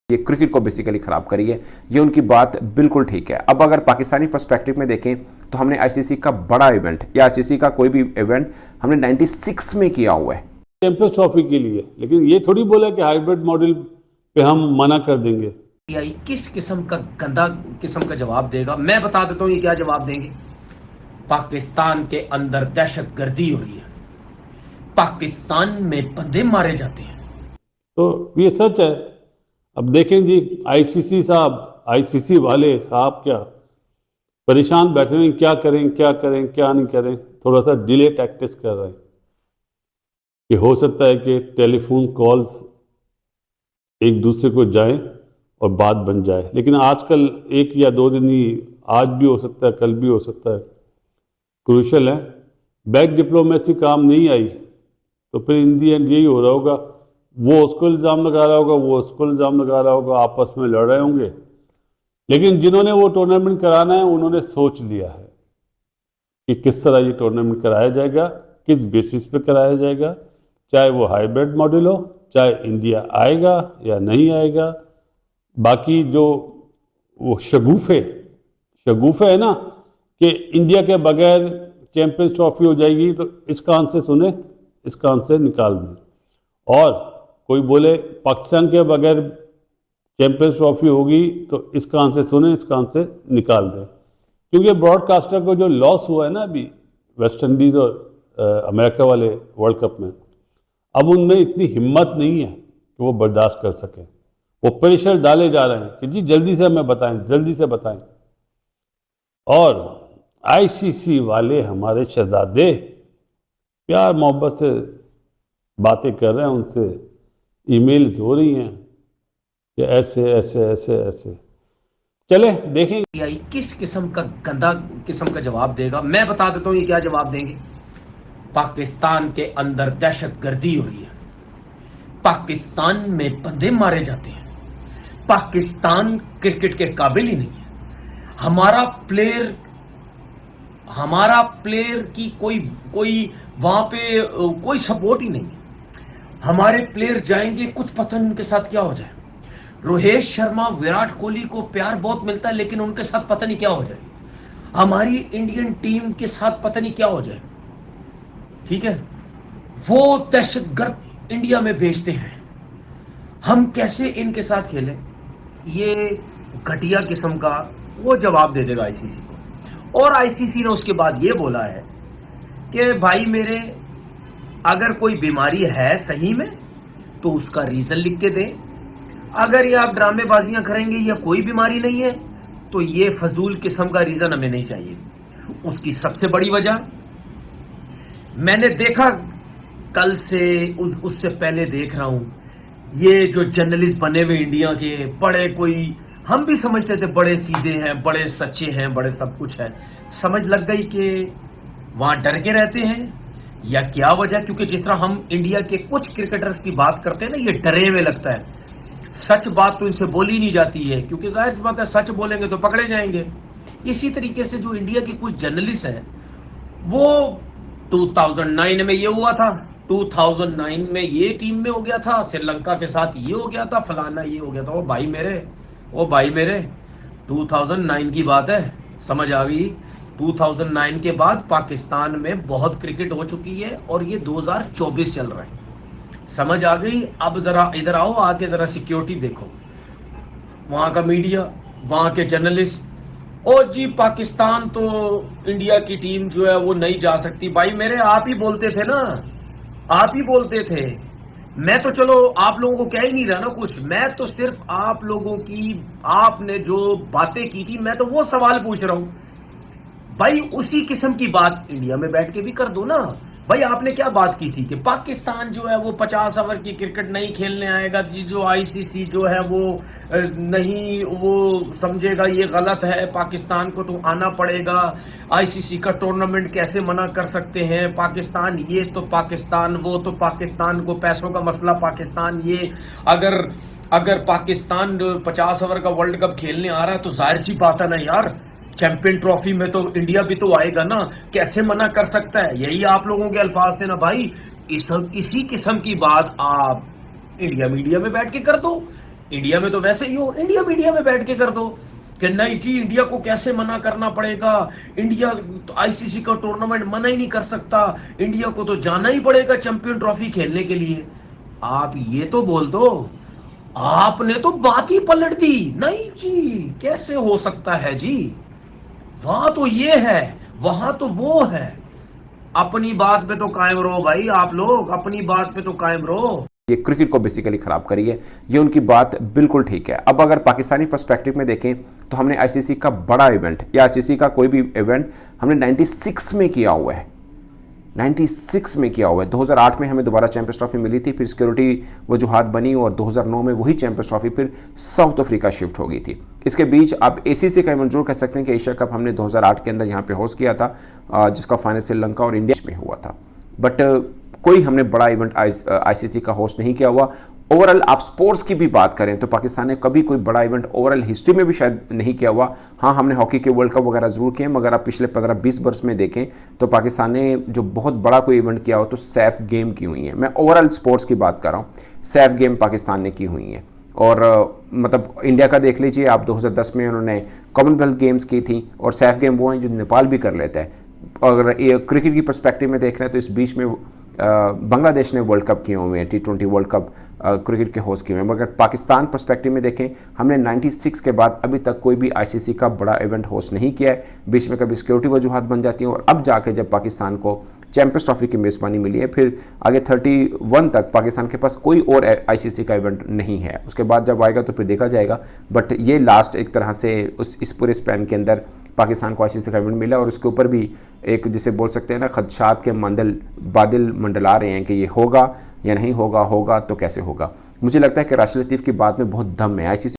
ये क्रिकेट को बेसिकली खराब करी है। ये उनकी बात बिल्कुल ठीक है। अब अगर पाकिस्तानी पर्सपेक्टिव में देखें तो हमने आईसीसी का बड़ा इवेंट या आईसीसी का कोई भी इवेंट हमने 96 में किया हुआ है चैंपियंस ट्रॉफी के लिए, लेकिन ये थोड़ी बोला कि हाइब्रिड मॉडल पे हम मना कर देंगे। किस किस्म का गंदा किस्म का जवाब देगा, मैं बता देता हूं ये क्या जवाब देंगे। पाकिस्तान के अंदर दहशतगर्दी हो रही है, पाकिस्तान में बंदे मारे जाते हैं। तो ये सच है। अब देखें जी, आईसीसी साहब, आईसीसी वाले साहब क्या परेशान बैठे हुए, क्या करें क्या करें क्या नहीं करें, थोड़ा सा डिले टैक्टिक्स कर रहे हैं कि हो सकता है कि टेलीफोन कॉल्स एक दूसरे को जाएं और बात बन जाए। लेकिन आजकल एक या दो दिन ही, आज भी हो सकता है कल भी हो सकता है, क्रूशल है। बैक डिप्लोमेसी काम नहीं आई तो फिर इन दी एंड यही हो रहा होगा, वो उसको इल्ज़ाम लगा रहा होगा, वो उसको इल्ज़ाम लगा रहा होगा, आपस में लड़ रहे होंगे। लेकिन जिन्होंने वो टूर्नामेंट कराना है उन्होंने सोच लिया है कि किस तरह ये टूर्नामेंट कराया जाएगा, किस बेसिस पे कराया जाएगा, चाहे वो हाइब्रिड मॉडल हो, चाहे इंडिया आएगा या नहीं आएगा। बाकी जो वो शगुफे है ना कि इंडिया के बगैर चैंपियंस ट्रॉफी हो जाएगी, तो इस कान से सुने इस कान से निकाल दें। और कोई बोले पाकिस्तान के बगैर चैंपियंस ट्रॉफी होगी तो इस कान से सुने इस कान से निकाल दें। क्योंकि ब्रॉडकास्टर को जो लॉस हुआ है ना अभी वेस्ट इंडीज़ और अमेरिका वाले वर्ल्ड कप में, अब उनमें इतनी हिम्मत नहीं है कि वो बर्दाश्त कर सकें। वो प्रेशर डाले जा रहे हैं कि जी जल्दी से हमें बताएं, जल्दी से बताएं। और आईसीसी वाले हमारे शहजादे प्यार मोहब्बत से बातें कर रहे हैं, उनसे ईमेल्स हो रही हैं कि ऐसे ऐसे ऐसे ऐसे। चले देखेंगे किस किस्म का गंदा किस्म का जवाब देगा, मैं बता देता हूं ये क्या जवाब देंगे। पाकिस्तान के अंदर दहशतगर्दी हो रही है, पाकिस्तान में बंदे मारे जाते हैं, पाकिस्तान क्रिकेट के काबिल ही नहीं है। हमारा प्लेयर की कोई वहां पे कोई सपोर्ट ही नहीं है। हमारे प्लेयर जाएंगे, कुछ पता नहीं उनके साथ क्या हो जाए। रोहित शर्मा, विराट कोहली को प्यार बहुत मिलता है, लेकिन उनके साथ पता नहीं क्या हो जाए। हमारी इंडियन टीम के साथ पता नहीं क्या हो जाए। ठीक है, वो दहशतगर्द इंडिया में भेजते हैं, हम कैसे इनके साथ खेलें? ये घटिया किस्म का वो जवाब दे देगा आईसीसी को। और आईसीसी ने उसके बाद ये बोला है कि भाई मेरे, अगर कोई बीमारी है सही में तो उसका रीजन लिख के दें। अगर ये आप ड्रामेबाजियां करेंगे या कोई बीमारी नहीं है तो ये फजूल किस्म का रीजन हमें नहीं चाहिए। उसकी सबसे बड़ी वजह मैंने देखा, कल से उससे पहले देख रहा हूं, ये जो जर्नलिस्ट बने हुए इंडिया के बड़े, कोई हम भी समझते थे बड़े सीधे हैं, बड़े सच्चे हैं, बड़े सब कुछ है, समझ लग गई कि वहां डर के रहते हैं या क्या वजह। क्योंकि जिस तरह हम इंडिया के कुछ क्रिकेटर्स की बात करते हैं ना, ये डरे हुए लगता है। सच बात तो इनसे बोली नहीं जाती है, क्योंकि जाहिर सी बात है सच बोलेंगे तो पकड़े जाएंगे। इसी तरीके से जो इंडिया के कुछ जर्नलिस्ट हैं, वो 2009 में ये हुआ था, 2009 में ये टीम में हो गया था, श्रीलंका के साथ ये हो गया था, फलाना ये हो गया था। ओ भाई मेरे 2009 की बात है, समझ आ गई। 2009 के बाद पाकिस्तान में बहुत क्रिकेट हो चुकी है और ये 2024 चल रहा है, समझ आ गई। अब जरा इधर आओ, आके जरा सिक्योरिटी देखो, वहां का मीडिया, वहां के जर्नलिस्ट। ओ जी पाकिस्तान तो इंडिया की टीम जो है वो नहीं जा सकती। भाई मेरे, आप ही बोलते थे ना, आप ही बोलते थे। मैं तो चलो आप लोगों को कह ही नहीं रहा ना कुछ, मैं तो सिर्फ आप लोगों की, आपने जो बातें की थी, मैं तो वो सवाल पूछ रहा हूं। भाई उसी किस्म की बात इंडिया में बैठ के भी कर दो ना। भाई आपने क्या बात की थी कि पाकिस्तान जो है वो 50 ओवर की क्रिकेट नहीं खेलने आएगा जी, जो आईसीसी जो है वो नहीं, वो समझेगा ये गलत है, पाकिस्तान को तो आना पड़ेगा, आईसीसी का टूर्नामेंट कैसे मना कर सकते हैं, पाकिस्तान ये तो पाकिस्तान वो तो पाकिस्तान को पैसों का मसला, पाकिस्तान ये। अगर पाकिस्तान 50 ओवर का वर्ल्ड कप खेलने आ रहा है तो जाहिर सी बात है ना यार, चैंपियन ट्रॉफी में तो इंडिया भी तो आएगा ना, कैसे मना कर सकता है? यही आप लोगों के अल्फाज से ना भाई, इसी किस्म की बात आप इंडिया मीडिया में बैठ के कर दो। इंडिया में तो वैसे ही हो, इंडिया मीडिया में बैठ के कर दो कि नहीं जी इंडिया को कैसे मना करना पड़ेगा, इंडिया तो आईसीसी का टूर्नामेंट मना ही नहीं कर सकता, इंडिया को तो जाना ही पड़ेगा चैंपियन ट्रॉफी खेलने के लिए। आप ये तो बोल दो, आपने तो बात ही पलट दी। नहीं जी कैसे हो सकता है जी, वहां तो ये है वहां तो वो है। अपनी बात पे तो कायम रहो भाई, आप लोग अपनी बात पे तो कायम रहो। ये क्रिकेट को बेसिकली ख़राब करी है, ये उनकी बात बिल्कुल ठीक है। अब अगर पाकिस्तानी पर्सपेक्टिव में देखें तो हमने आईसीसी का बड़ा इवेंट या आईसीसी का कोई भी इवेंट हमने 96 में किया हुआ है, 96 में किया हुआ है। 2008 में हमें दोबारा चैंपियंस ट्रॉफी मिली थी, फिर सिक्योरिटी वजूहात बनी और 2009 में वही चैंपियंस ट्रॉफी फिर साउथ अफ्रीका शिफ्ट हो गई थी। इसके बीच आप एसीसी का इवेंट जरूर कह सकते हैं कि एशिया कप हमने 2008 के अंदर यहाँ पे होस्ट किया था, जिसका फाइनल श्रीलंका और इंडिया में हुआ था। बट कोई हमने बड़ा इवेंट आईसीसी का होस्ट नहीं किया हुआ। ओवरऑल आप स्पोर्ट्स की भी बात करें तो पाकिस्तान ने कभी कोई बड़ा इवेंट ओवरऑल हिस्ट्री में भी शायद नहीं किया हुआ। हाँ, हमने हॉकी के वर्ल्ड कप वगैरह जरूर किए, मगर आप पिछले 15-20 वर्ष में देखें तो पाकिस्तान ने जो बहुत बड़ा कोई इवेंट किया हो तो सैफ गेम की हुई है। मैं ओवरऑल स्पोर्ट्स की बात कर रहा हूँ, सैफ गेम पाकिस्तान ने की हुई है। और मतलब इंडिया का देख लीजिए आप, 2010 में उन्होंने कॉमनवेल्थ गेम्स की थी, और सैफ गेम वो हैं जो नेपाल भी कर लेता है। अगर क्रिकेट की पर्सपेक्टिव में देख रहे हैं तो इस बीच में बांग्लादेश ने वर्ल्ड कप किए हुए हैं, T20 वर्ल्ड कप क्रिकेट के होस्ट किए हुए हैं। मगर पाकिस्तान पर्सपेक्टिव में देखें, हमने 96 के बाद अभी तक कोई भी आईसीसी का बड़ा इवेंट होस्ट नहीं किया है। बीच में कभी सिक्योरिटी वजूहात बन जाती हैं, और अब जाके जब पाकिस्तान को चैंपियंस ट्रॉफी की मेज़बानी मिली है, फिर आगे 31 तक पाकिस्तान के पास कोई और आईसीसी का इवेंट नहीं है। उसके बाद जब आएगा तो फिर देखा जाएगा। बट ये लास्ट एक तरह से इस पूरे स्पैन के अंदर पाकिस्तान को आईसीसी का इवेंट मिला, और उसके ऊपर भी एक जिसे बोल सकते हैं ना, खदशात के बादल मंडला रहे हैं कि ये होगा या नहीं होगा, होगा तो कैसे होगा। मुझे लगता है कि राशिद लतीफ़ की बात में बहुत दम है। आईसीसी